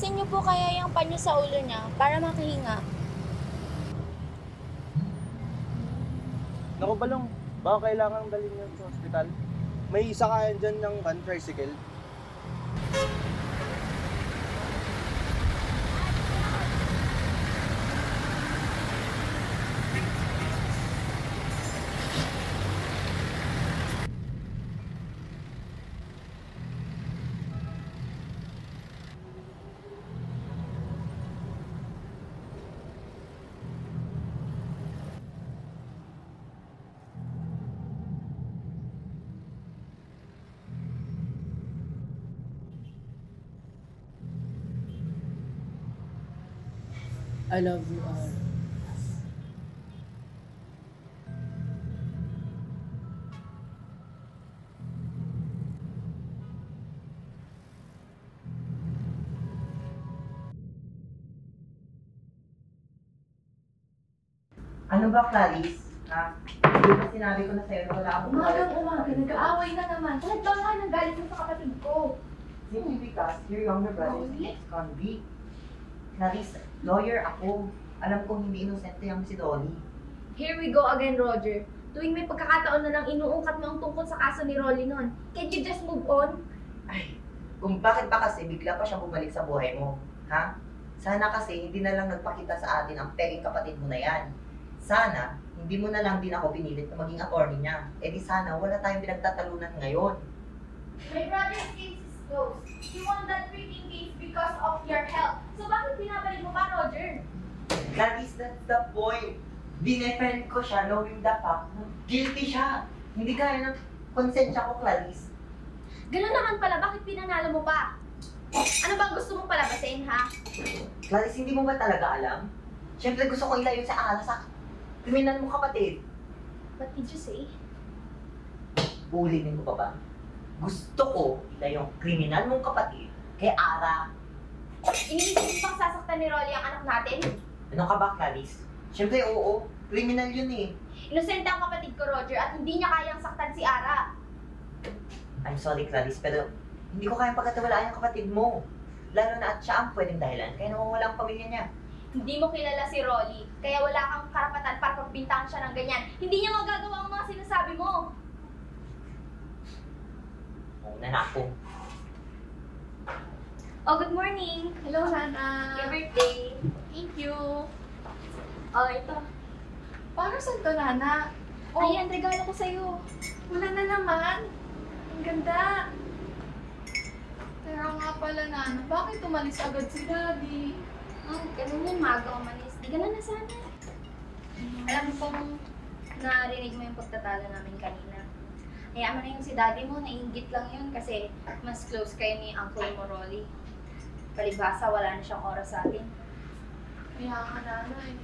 Alisin niyo po kaya yung panyo sa ulo niya para makahinga. Naku Balong, baka kailangan dalhin yun sa ospital. May isa kaya dyan ng van tricycle. I love you, Ara. Ano ba, Clarice? Ha? Hindi ba sinabi ko na sa'yo na wala akong Umagang-umaga, nag-aaway na naman. Kahit ba nga nang galit mo sa kapatid ko? Simply because your younger brother is an ex-convict. Clarice, lawyer ako. Alam kong hindi inosente yung si Donnie. Here we go again, Roger. Tuwing may pagkakataon na lang inuungkat mo ang tungkol sa kaso ni Rolly noon. Can't you just move on? Ay, kung bakit ba kasi bigla pa siyang bumalik sa buhay mo? Ha? Sana kasi hindi na lang nagpakita sa atin ang peging kapatid mo na yan. Sana, hindi mo na lang din ako pinilit na maging attorney niya. E di sana, wala tayong pinagtatalunan ngayon. My brother's case is closed. He won that freaking case because of your help. So bakit pinabalik mo pa, Roger? Clarice, that's the point. Dinefend ko siya knowing the fact na guilty siya. Hindi kaya ng konsensya ko, Clarice. Ganun naman pala, bakit pinanalo mo pa? Ano bang gusto mong palabasin, ha? Clarice, hindi mo ba talaga alam? Siyempre gusto ko ilayo sa alas sa kriminal mo kapatid. What did you say? Uulinin ko pa ba? Gusto ko ilayo ang kriminal mong kapatid kay Ara. Iniisip mo bang sasaktan ni Rolly ang anak natin? Ano ka ba, Clarice? Siyempre, oo. Kriminal yun eh. Inosente ang kapatid ko, Roger, at hindi niya kayang saktan si Ara. I'm sorry, Clarice, pero hindi ko kayang pagkatiwalaan yung kapatid mo. Lalo na at siya ang pwedeng dahilan, kaya nawawala ang pamilya niya. Hindi mo kilala si Rolly, kaya wala kang karapatan para pagbintangan siya ng ganyan. Hindi niya magagawa ang mga sinasabi mo. Una na ako. Oh, good morning. Hello, Hana. Happy birthday. Thank you. Oh, ito. Para saan to, Nana? Oh, Ayan, regalo ko sa'yo. wala na naman. Ang ganda. Pero nga pala, Nana, bakit umalis agad si Daddy? Oh, ganun yun, maaga umalis. Di ka na sana. Alam mo kung narinig mo yung pagtatalo namin kanina. Hayaan mo na yung si daddy mo, naiingit lang yun kasi mas close kayo ni Uncle mo, Rolly. Palibhasa, wala na siyang oras sa atin. Kaya nga, Nana eh.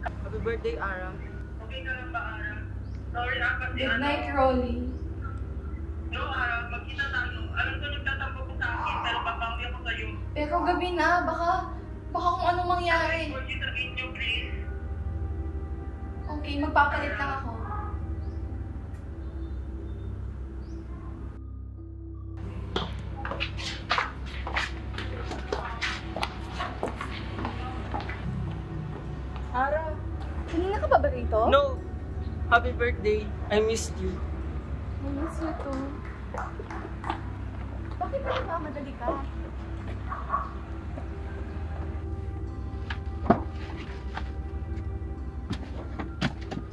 Happy birthday, Ara. Okay ka lang ba, Ara? Sorry kasi Good night, Rolly. No, Ara, magkita tayo. Alam ko nagtatampo ko sa akin, pero babawi ako sa'yo. Pero gabi na, baka kung anong mangyari. Forget the video, please. Okay, magpapalit lang ako. Ara! Kanina ka pa ba rito? No! Happy birthday! I missed you. Miss you too. Bakit ba nagmamadali ka?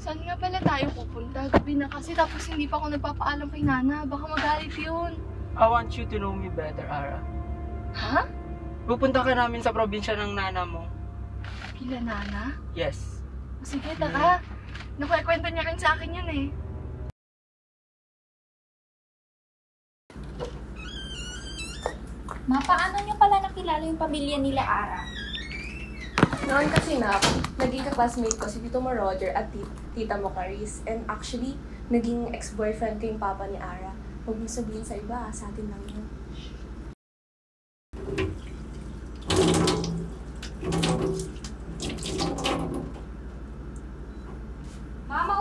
Saan nga pala tayo pupunta? Gabi na kasi tapos hindi pa ako nagpapaalam kay Nana. Baka magalit yun. I want you to know me better, Ara. Ha? Pupunta ka namin sa probinsya ng nana mo. Kila Nana? Yes. O sige, tara. Nakwekwento niya rin sa akin yun eh. Ma, paano niyo pala nakilala yung pamilya nila Ara? Noon kasi naging ka-classmate ko si Tito mo Roger at Tita mo Caris. And actually, naging ex-boyfriend ko yung papa ni Ara. Huwag mo sabihin sa iba, sa atin lang yun.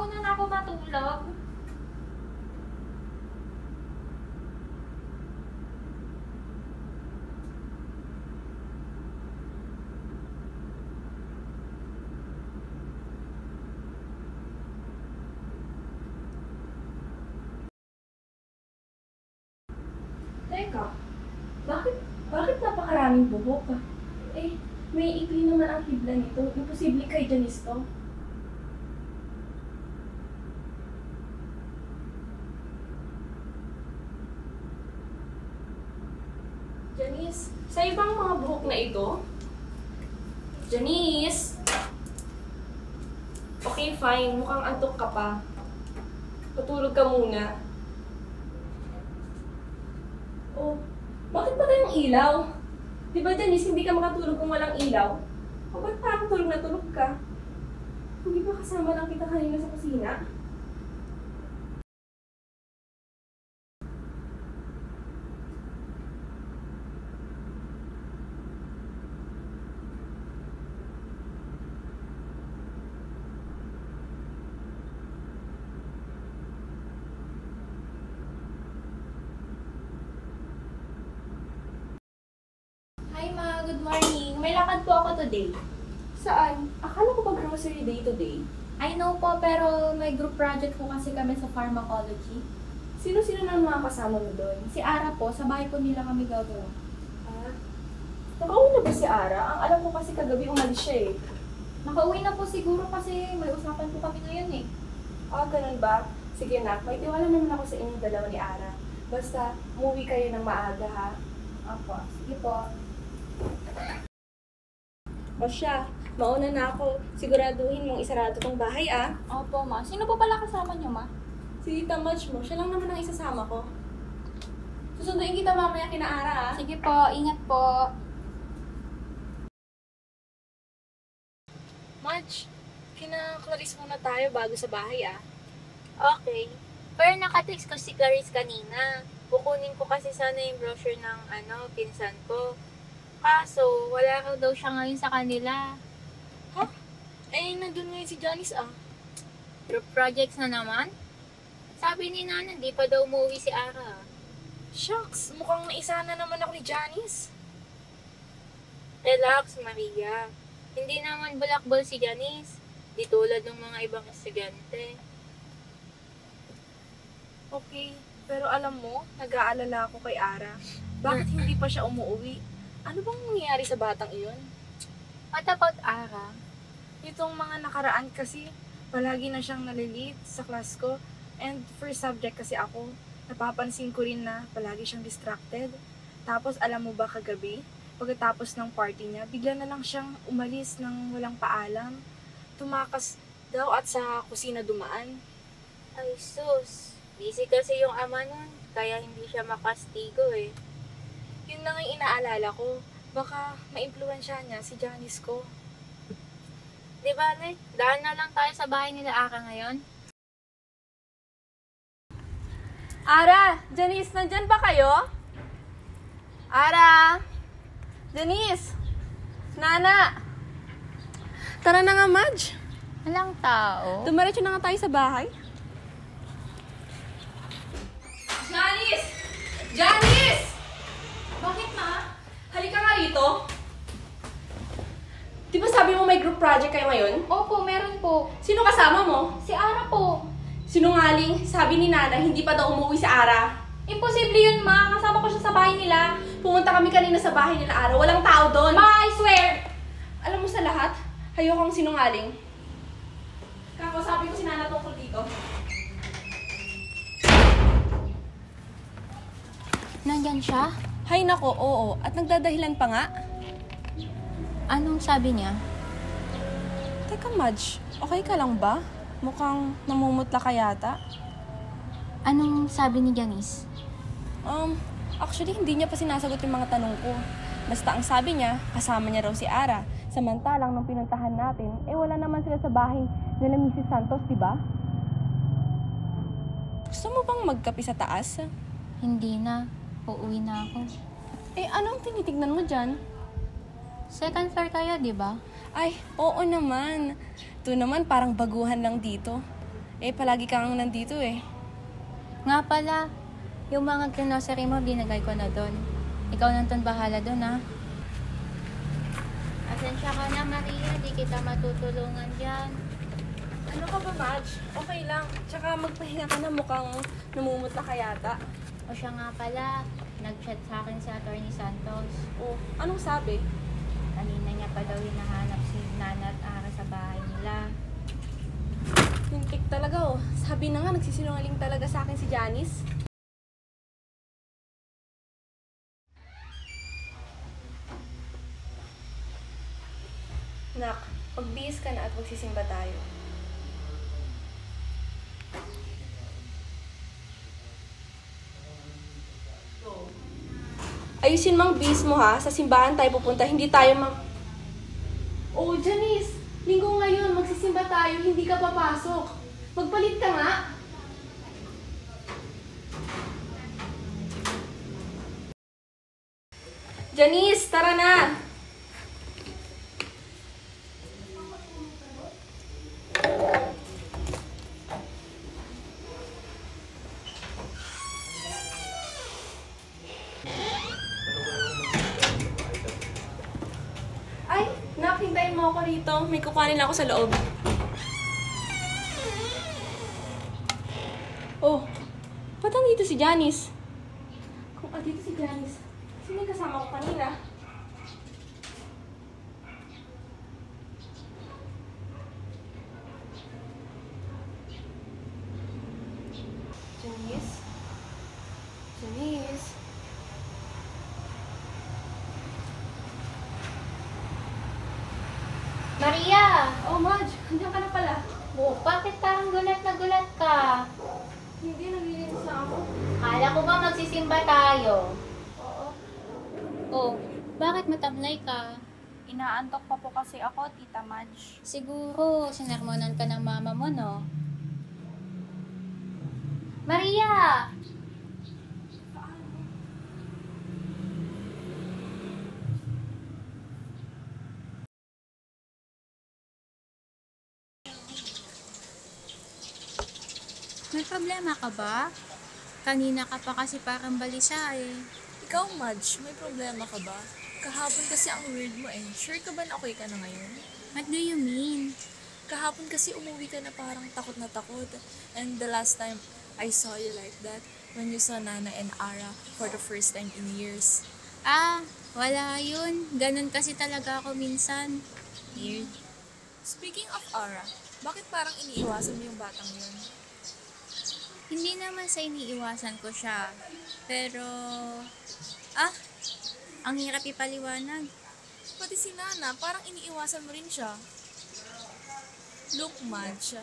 mauna na ako matulog. Teka, bakit napakaraming buhok? Eh, may ikli naman ang hibla nito. Imposible kay Janice to. Janice, sa'yo bang mga buhok na ito? Janice! Okay, fine. Mukhang antok ka pa. Patulog ka muna. Oh, bakit pa tayong ilaw? Di ba, Janice, hindi ka makatulog kung walang ilaw? O ba't parang tulog na tulog ka? Hindi ba kasama lang kita kanina sa kusina? Hi ma, good morning. May lakad po ako today. Saan? Akala ko ba grocery day today? I know po, pero may group project po kasi kami sa pharmacology. Sino-sino na ang mga kasama mo doon? Si Ara po, sa bahay po nila kami gagawa. Ah, nakauwi na ba si Ara? Ang alam ko kasi kagabi umalis siya eh. Nakauwi na po siguro kasi may usapan po kami ngayon eh. Ah, ganun ba? Sige nak, may tiwala naman ako sa inyong dalawa ni Ara. Basta, umuwi kayo ng maaga ha. Opo, sige po. O siya, mauna na ako. Siguraduhin mong isarado tong bahay ah. Opo ma, sino po pala kasama niyo ma? Si Tita Madge mo, siya lang naman ang isasama ko. Susunduin kita mamaya kina Ara ah. Sige po, ingat po. Madge, kina-Clarice muna tayo bago sa bahay ah. Okay. Pero nakatext ko si Clarice kanina. Kukunin ko kasi sana yung brochure ng pinsan ko. Kaso, wala raw daw siya ngayon sa kanila. Eh, nandun ngayon si Janice ah. Group projects na naman? Sabi ni Nana, di pa daw umuwi si Ara. Shucks, mukhang naisa na naman ako ni Janice. Relax, Maria. Hindi naman bulakbol si Janice. Di tulad ng mga ibang estudyante. Okay, pero alam mo, nag-aalala ako kay Ara. Bakit hindi pa siya umuwi? Ano bang nangyayari sa batang iyon? What about Ara? Itong mga nakaraan kasi, palagi na siyang nalilit sa class ko. And first subject kasi ako, napapansin ko rin na palagi siyang distracted. Tapos alam mo ba kagabi, pagkatapos ng party niya, bigla na lang siyang umalis ng walang paalam. Tumakas daw at sa kusina dumaan. Ay sus, busy kasi yung ama nun, kaya hindi siya makastigo eh. Yun na nga yung inaalala ko. Baka ma-impluwensya niya si Janice ko. Di ba, Le? Daan na lang tayo sa bahay nila Ara ngayon. Ara! Janice, nandyan ba kayo? Ara! Janice! Nana! Tara na nga, Madge. Walang tao. Dumaretso na nga tayo sa bahay. Janice! Janice! Bakit ma? Halika nga rito. Di ba sabi mo may group project kayo ngayon? Opo, meron po. Sino kasama mo? Si Ara po. Sinungaling, sabi ni Nana, hindi pa daw umuwi si Ara. Imposible yun ma, kasama ko siya sa bahay nila. Pumunta kami kanina sa bahay nila Ara, walang tao doon. Ma, I swear! Alam mo sa lahat, ayokong sinungaling. Kakausapin ko si Nana tungkol dito. Nandyan siya? Hay nako, oo. At nagdadahilan pa nga. Anong sabi niya? Teka, Madge, okay ka lang ba? Mukhang namumutla ka yata. Anong sabi ni Janice? Actually, hindi niya pa sinasagot yung mga tanong ko. Basta ang sabi niya, kasama niya raw si Ara. Samantalang nung pinuntahan natin, wala naman sila sa bahay nila Mrs. Santos, di ba? Gusto mo bang magkape sa taas? Hindi na. Uuwi na ako. Anong tinitignan mo dyan? Second floor kayo, di ba? Ay, oo naman. Ito naman parang baguhan lang dito. Eh, palagi kang nandito eh. Nga pala, yung mga grocery mo, binagay ko na doon. Ikaw nang bahala doon, ha? Asensya ka na, Maria. Di kita matutulungan dyan. Ano ka ba, Madge? Okay lang. Tsaka magpahinga ka na, mukhang namumutla ka yata. O siya nga pala, nag-chat sa akin si Atty. Santos. Oh, anong sabi? Kanina niya pa daw hinahanap si Nana at Ara sa bahay nila. Hintik talaga oh. Sabi na nga, nagsisinungaling talaga sa akin si Janice. Nak, pagbihis ka na at magsisimba tayo. Ayusin mang bihis mo ha. Sa simbahan tayo pupunta, hindi tayo Oh, Janice! Linggo ngayon, magsisimba tayo, hindi ka papasok. Magpalit ka nga. Janice, tara na! Ay, nak, hintayin mo ako rito. May kukuhanin lang ako sa loob. Oh, ba't dito si Janice? Kung dito si Janice, sino yung kasama ko kanina? Janice? Janice? Maria! Oh, Madge, nandiyan ka na pala. Oh, bakit parang gulat na gulat ka? Hindi, naglilinis na ako. Kala ko ba magsisimba tayo? Oo. Oh, bakit matamlay ka? Inaantok pa po kasi ako, Tita Madge. Siguro, sinermonan ka ng mama mo, no? Maria! May problema ka ba? Kanina ka pa kasi parang balisa eh. Ikaw, Madge, may problema ka ba? Kahapon kasi ang weird mo eh. Sure ka ba na okay ka na ngayon? What do you mean? Kahapon kasi umuwi ka na parang takot na takot. And the last time I saw you like that, when you saw Nana and Ara for the first time in years. Ah, wala yun. Ganun kasi talaga ako minsan. Weird. Speaking of Ara, bakit parang iniiwasan mo yung batang yun? Hindi naman sa iniiwasan ko siya. Pero, ang hirap ipaliwanag. Pati si Nana, parang iniiwasan mo rin siya. Look, Madge,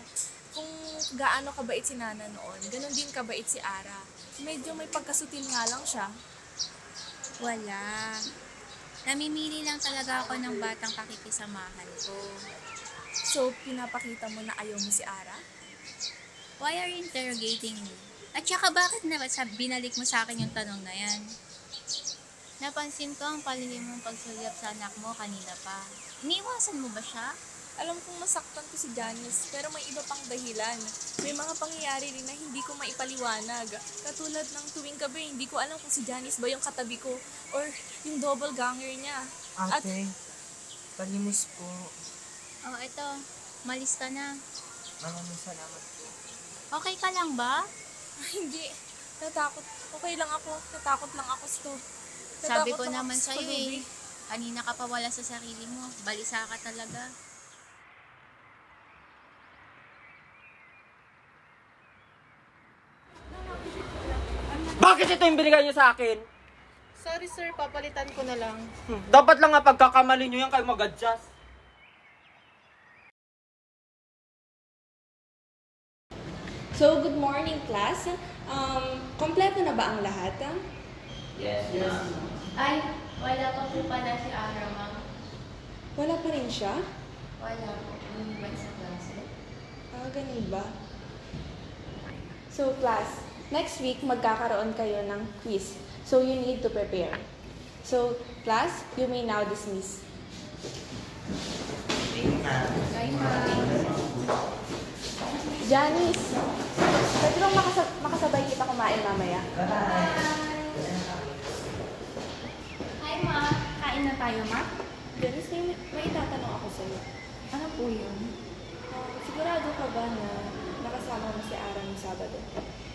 kung gaano kabait si Nana noon, ganun din kabait si Ara. Medyo may pagkasutil nga lang siya. Wala. Namimili lang talaga ako ng batang pakikisamahan ko. So, pinapakita mo na ayaw mo si Ara? Why are you interrogating me? At saka bakit na binalik mo sa akin yung tanong na yan? Napansin ko ang palihim mong pagsulyap sa anak mo kanina pa. Iniwasan mo ba siya? Alam kong masaktan ko si Janice, pero may iba pang dahilan. May mga pangyayari rin na hindi ko maipaliwanag. Katulad ng tuwing gabi, hindi ko alam kung si Janice ba yung katabi ko or yung double ganger niya. Ate, palimos po. Oh, eto. Malis ka na. Maraming salamat po. Okay ka lang ba? Hindi. Natakot. Okay lang ako. Natakot lang ako sa Sabi ko naman sa'yo eh. Kanina ka pa wala sa sarili mo. Balisa ka talaga. Bakit ito yung binigay niyo sa akin? Sorry sir, papalitan ko na lang. Dapat lang nga pagkakamali niyo yan kayo mag-adjust. So, good morning, class. Kompleto na ba ang lahat? Yes, ma'am. Ay, wala pa po pala si Ara, ma'am. Wala pa rin siya? Wala po. Lumibay sa klase. Ganun ba? So, class, next week magkakaroon kayo ng quiz. So, you need to prepare. So, class, you may now dismiss. Thank you, ma'am. Bye, ma'am. Janice, pwede bang makasabay kita kumain mamaya? Hi, Ma. Kain na tayo, Ma? Janice, may itatanong ako sa'yo. Ano po yun? Sigurado ka ba na nakasama mo si Ara ng Sabado?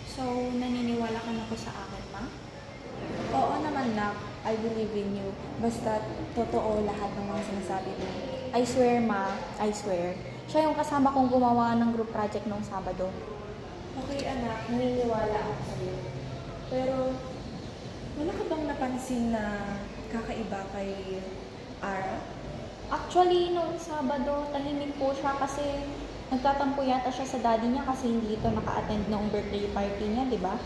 So, naniniwala ka na po sa akin, Ma? Oo naman, Nak. I believe in you. Basta totoo lahat ng mga sinasabi mo. I swear, Ma. I swear. Siya yung kasama kong gumawa ng group project nung Sabado. Okay, anak. Naniniwala ako sa'yo. Pero, wala ka bang napansin na kakaiba kay Ara? Actually, nung Sabado, tahimik po siya kasi nagtatampo yata siya sa daddy niya kasi hindi ito naka-attend ng birthday party niya, di ba?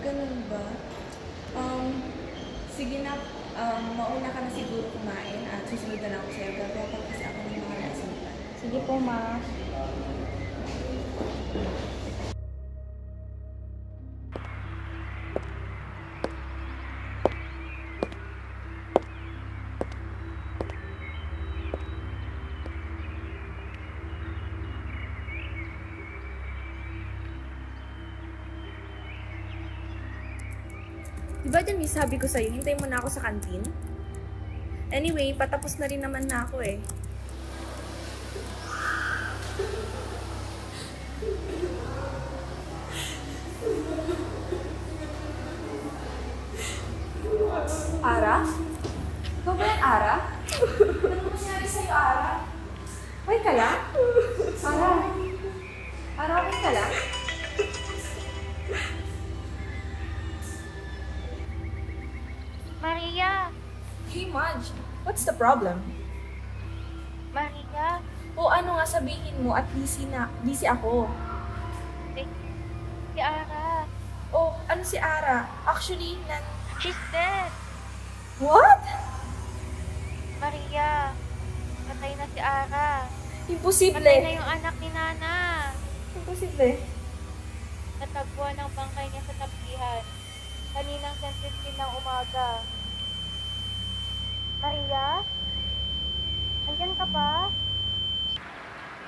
Ganun ba? Sige na, mauna ka na siguro kumain at susunod na lang ako sa'yo. Gagawin kasi ako ng mga recipe. Sige po, Ma. Diba dyan yung sabi ko sa'yo, hintay mo na ako sa kantin? Anyway, patapos na rin naman na ako eh. Ara? Ikaw ba yan, Ara? Ano nangyari sa'yo, Ara? Okay ka lang? Ara? Ara, okay ka lang? Maria! Hey, Madge. What's the problem? Maria! O ano nga sabihin mo at busy ako. Si Ara! Oh, ano si Ara? Actually, She's dead! What? Maria! Patay na si Ara! Imposible. Patay na yung anak ni Nana! Imposible. Natagpuan ang bangkay niya sa tapihan. Kaninang 10:15 ng umaga. Maria? Andyan ka ba?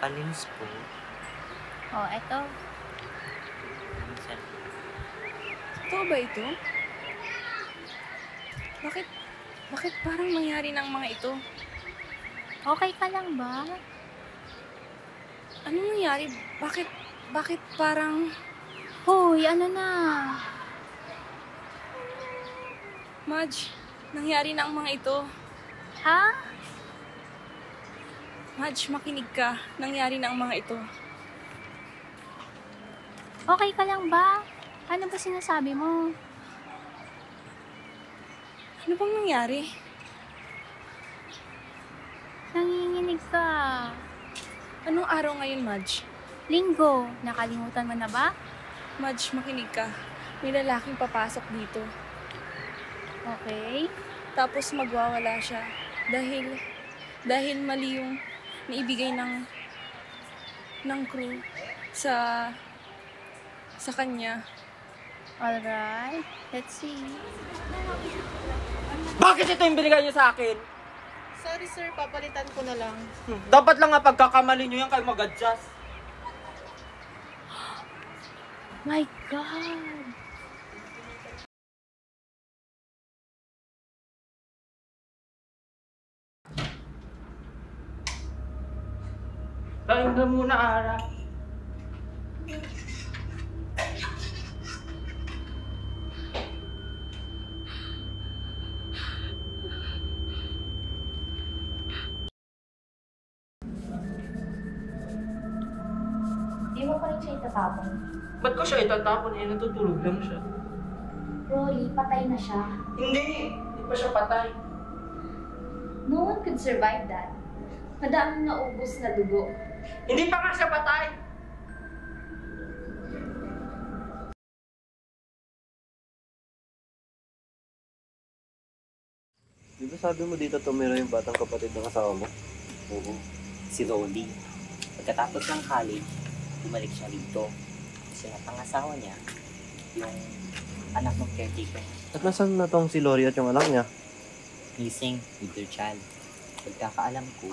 Palinis po. Oh, eto. Totoo ba ito? Bakit parang nangyari ng mga ito? Okay ka lang ba? Ano nangyari? Bakit parang... Hoy, ano na? Madge, nangyari na ang mga ito. Ha? Madge, makinig ka. Nangyari na ang mga ito. Okay ka lang ba? Ano ba sinasabi mo? Ano bang nangyari? Nanginginig ka. Anong araw ngayon, Madge? Linggo. Nakalimutan mo na ba? Madge, makinig ka. May lalaking papasok dito. Okay. Tapos magwawala siya. Dahil mali yung naibigay ng crew sa kanya. Alright. Let's see. Bakit ito yung binigay niyo sa akin? Sorry sir, papalitan ko na lang. Dapat lang nga pagkakamali niyo yan kayo mag-adjust. My God! Kain ka muna, Ara. Di mo pa rin siya itatapon. Ba't ko siya itatapon? Eh, natutulog lang siya. Rolly, patay na siya. Hindi! Hindi pa siya patay. No one could survive that. Madaming naubos na dugo. Hindi pa nga siya patay! Di ba sabi mo dito tumira yung batang kapatid ng asawa mo? Oo. Si Rolly. Pagkatapos ng college, bumalik siya dito. Kasi napangasawa niya, yung anak ng caretaker. At nasan na tong si Lori at yung anak niya? Missing with their child. Pagkakaalam ko,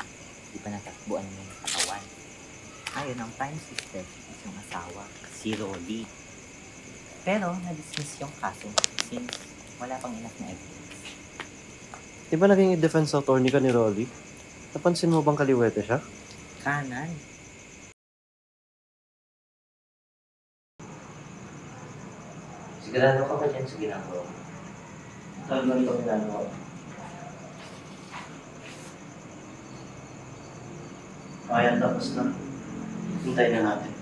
di pa natakbuan ng katawan. Ayon ang prime sister is yung asawa, si Rolly. Pero na-dismiss yung kaso since wala pang enough na evidence. Di ba naging defense attorney ka ni Rolly? Napansin mo bang kaliwete siya? Kanan. Sigurado ka ba dyan sa ginagawa mo? Talagang ito ginagawa. Ayan, tapos na. Hintayin na natin.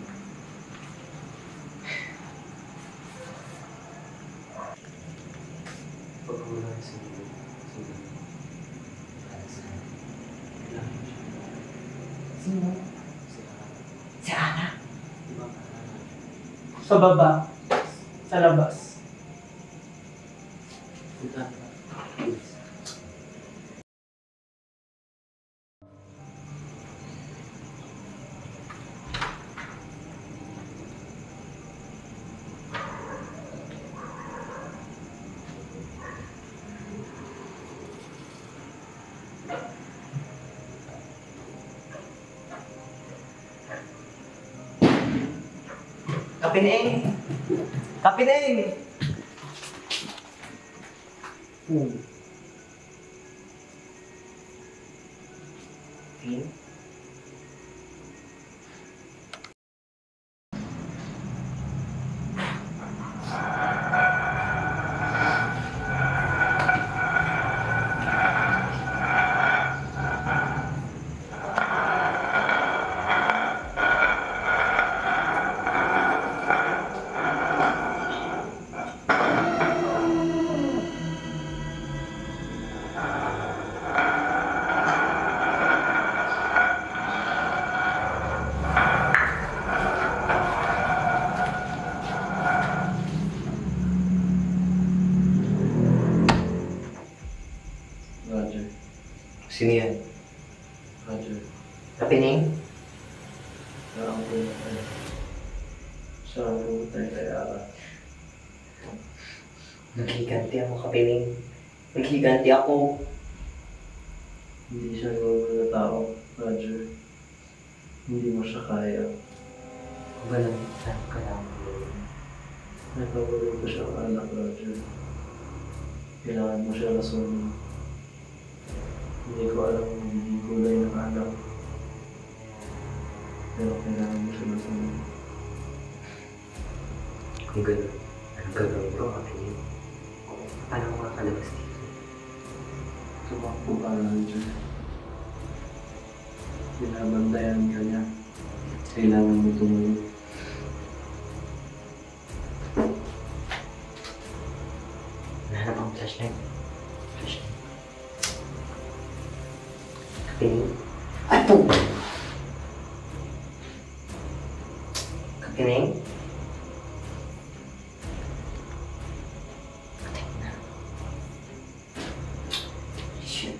Pagkulang sa iyo. Sino? Si Ana. Sa baba. Sa labas. Kapineng! Kapineng! Pin? Roger. Sino yan? Roger. Kapineng? Siya ang pumatay. Siya ang pumatay kay Ara. Naghiganti ako, Kapineng. Naghiganti ako. Hindi siya normal na tao, Roger. Hindi mo siya kaya. Walang isang kailangan mo. Nagpapagod ko siyang anak, Roger. Kailangan mo siya lasunin. Hindi ko alam kung magiging kulay ng anak. Pero kailangan mo siya lasunin. Kung gano'n, anong gagawin ko, Kapineng? Paano ko makakalabas dito? Tumakbo ka, Roger. Binabandayan ka niya. Kailangan mo tumayo. Wala na bang flashlight? Flashlight. Kapineng? Ato! Kapineng? Patay na. Shit.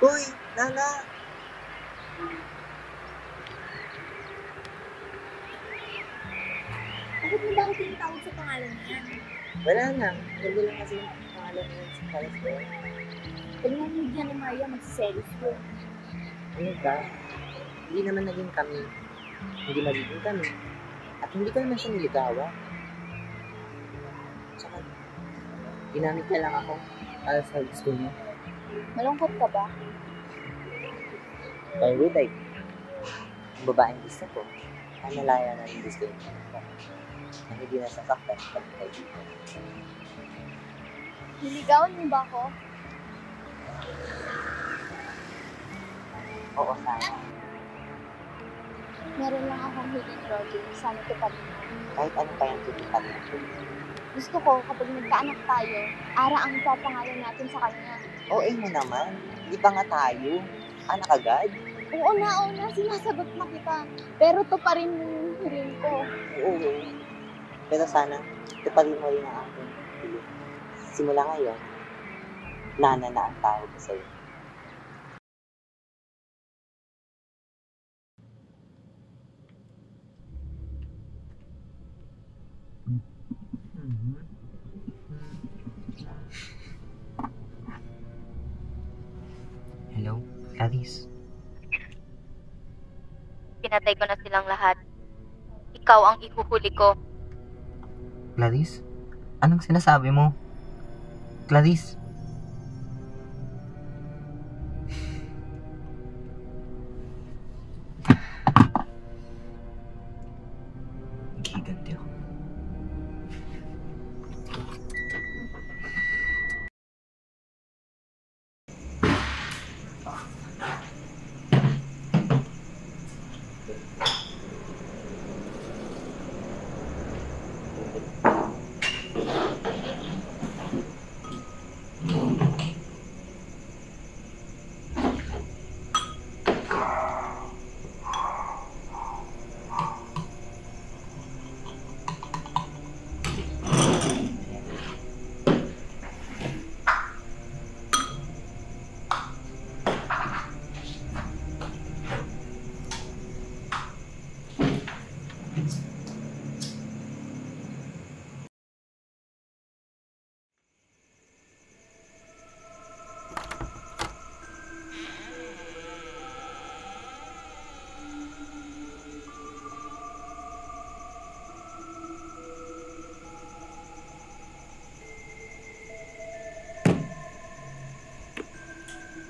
Uy, Nana! Bakit mo ba ako tinatawag sa pangalan niya? Wala na. Hindi lang kasi yung pangalan niya sa college ko. Tignan mo dyan ni Maria magsiselos ko. Ano ba? Hindi naman naging kami. Hindi magiging kami. At hindi ko naman siya niligawan. Tsaka, ginamit niya lang ako para sa gusto niya. Malungkot ka ba? Why would I? Ang babaeng gusto ko. Malaya na yung gusto niyo na hindi nasasaktan pag kaibigan. Niligawan mo ba ako? Oo, sana. Meron lang akong hiling, Roger. Sana tuparin mo. Kahit ano pa yung tutipan natin. Gusto ko, kapag nagkaanak tayo, Ara ang ipapangalan natin sa kanya. OA mo naman. Di ba nga tayo? Anak agad? Oo na, sinasagot na kita. Pero tuparin mo yung hiling ko. Oo. Pero sana, tuparin mo rin ang aking hiling. Simula ngayon, Nana na ang tawag ko sa'yo. Hello, Clarice. Pinatay ko na silang lahat. Ikaw ang ihuhuli ko. Clarice? Anong sinasabi mo? Clarice? Giganti ako.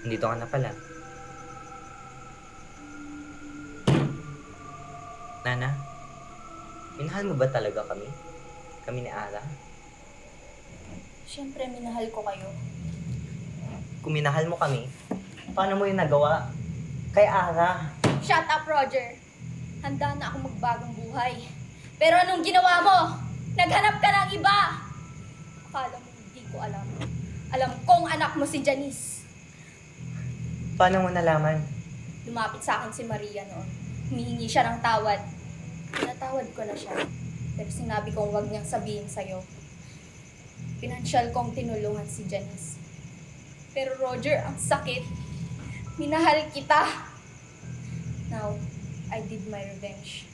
Nandito ka na pala. Nana, minahal mo ba talaga kami? Kami ni Ara? Siyempre, minahal ko kayo. Kung minahal mo kami, paano mo yung nagawa? Kay Ara. Shut up, Roger! Handa na akong magbagong buhay. Pero anong ginawa mo? Naghanap ka ng iba! Akala mo hindi ko alam. Alam kong anak mo si Janice. Paano mo nalaman? Lumapit sa akin si Maria noon. Humihingi siya ng tawad. Pinatawad ko na siya. Pero sinabi kong huwag niyang sabihin sa'yo. Pinansyal kong tinulungan si Janice. Pero Roger, ang sakit. Minahal kita. Now, I did my revenge.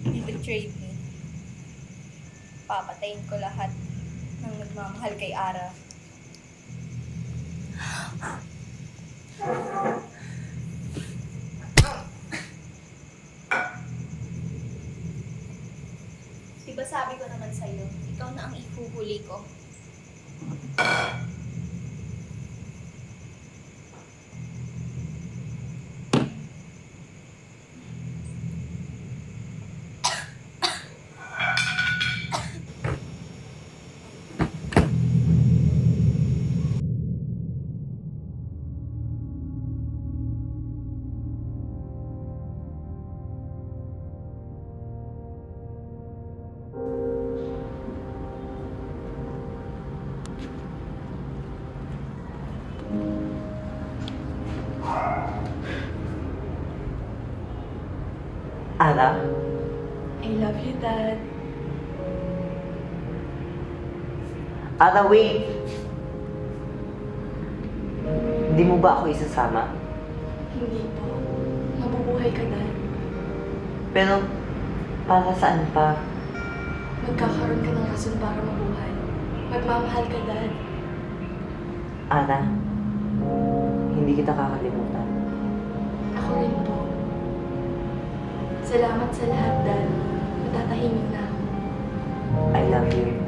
You betrayed me. Papatayin ko lahat ng nagmamahal kay Ara. Diba sabi ko naman sa'yo, ikaw na ang ihuhuli ko. Ara? I love you, Dad. Ara, wait! Hindi mo ba ako isasama? Hindi po. Mabubuhay ka, Dad. Pero, para saan pa? Magkakaroon ka ng rason para mabuhay. Magmamahal ka, Dad. Ara, hindi kita kakalimutan. Ako rin po. Salamat sa lahat, Dad. Matatahimik na ako. I love you.